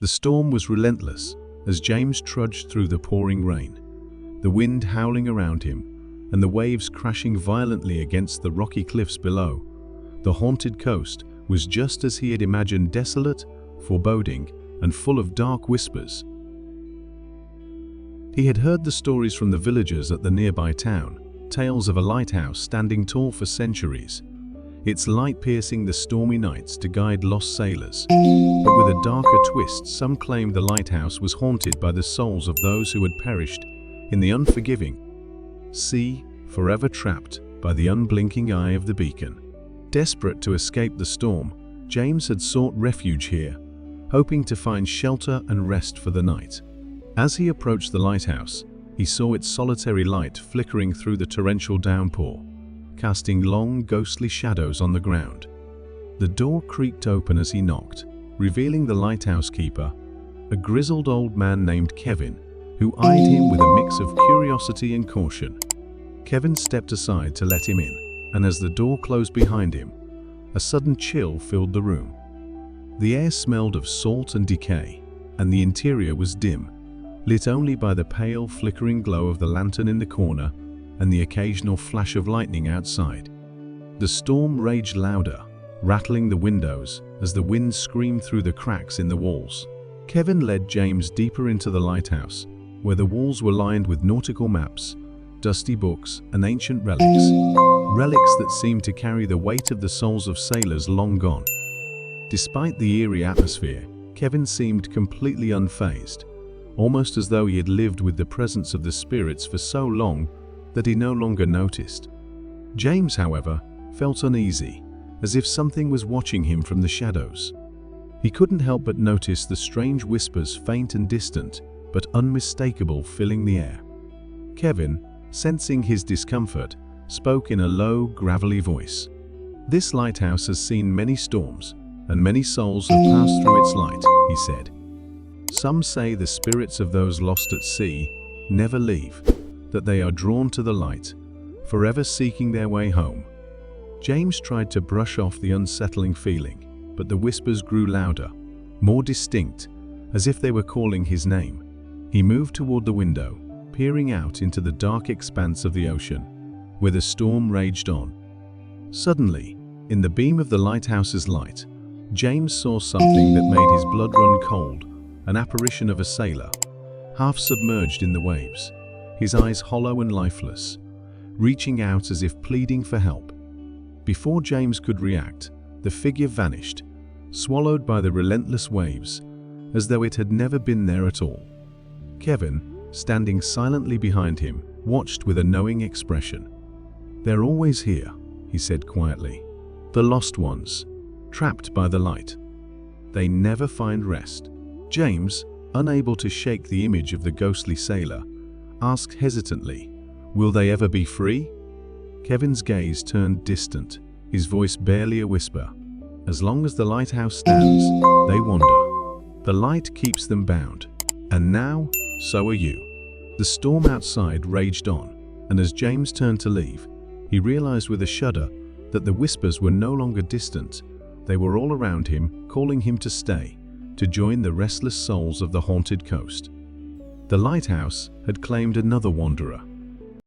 The storm was relentless as James trudged through the pouring rain, the wind howling around him and the waves crashing violently against the rocky cliffs below. The haunted coast was just as he had imagined, desolate, foreboding, and full of dark whispers. He had heard the stories from the villagers at the nearby town, tales of a lighthouse standing tall for centuries, its light piercing the stormy nights to guide lost sailors. But with a darker twist, some claimed the lighthouse was haunted by the souls of those who had perished in the unforgiving sea, forever trapped by the unblinking eye of the beacon. Desperate to escape the storm, James had sought refuge here, hoping to find shelter and rest for the night. As he approached the lighthouse, he saw its solitary light flickering through the torrential downpour, casting long, ghostly shadows on the ground. The door creaked open as he knocked, revealing the lighthouse keeper, a grizzled old man named Kevin, who eyed him with a mix of curiosity and caution. Kevin stepped aside to let him in, and as the door closed behind him, a sudden chill filled the room. The air smelled of salt and decay, and the interior was dim, lit only by the pale, flickering glow of the lantern in the corner and the occasional flash of lightning outside. The storm raged louder, rattling the windows as the wind screamed through the cracks in the walls. Kevin led James deeper into the lighthouse, where the walls were lined with nautical maps, dusty books, and ancient relics that seemed to carry the weight of the souls of sailors long gone. Despite the eerie atmosphere, Kevin seemed completely unfazed, almost as though he had lived with the presence of the spirits for so long that he no longer noticed. James, however, felt uneasy, as if something was watching him from the shadows. He couldn't help but notice the strange whispers, faint and distant, but unmistakable, filling the air. Kevin, sensing his discomfort, spoke in a low, gravelly voice. "This lighthouse has seen many storms, and many souls have passed through its light," he said. "Some say the spirits of those lost at sea never leave, that they are drawn to the light, forever seeking their way home." James tried to brush off the unsettling feeling, but the whispers grew louder, more distinct, as if they were calling his name. He moved toward the window, peering out into the dark expanse of the ocean, where the storm raged on. Suddenly, in the beam of the lighthouse's light, James saw something that made his blood run cold, an apparition of a sailor, half submerged in the waves, his eyes hollow and lifeless, reaching out as if pleading for help. Before James could react, the figure vanished, swallowed by the relentless waves, as though it had never been there at all. Kevin, standing silently behind him, watched with a knowing expression. "They're always here," he said quietly. "The lost ones, trapped by the light. They never find rest." James, unable to shake the image of the ghostly sailor, asked hesitantly, "Will they ever be free?" Kevin's gaze turned distant, his voice barely a whisper. "As long as the lighthouse stands, they wander. The light keeps them bound. And now, so are you." The storm outside raged on, and as James turned to leave, he realized with a shudder that the whispers were no longer distant. They were all around him, calling him to stay, to join the restless souls of the haunted coast. The lighthouse had claimed another wanderer,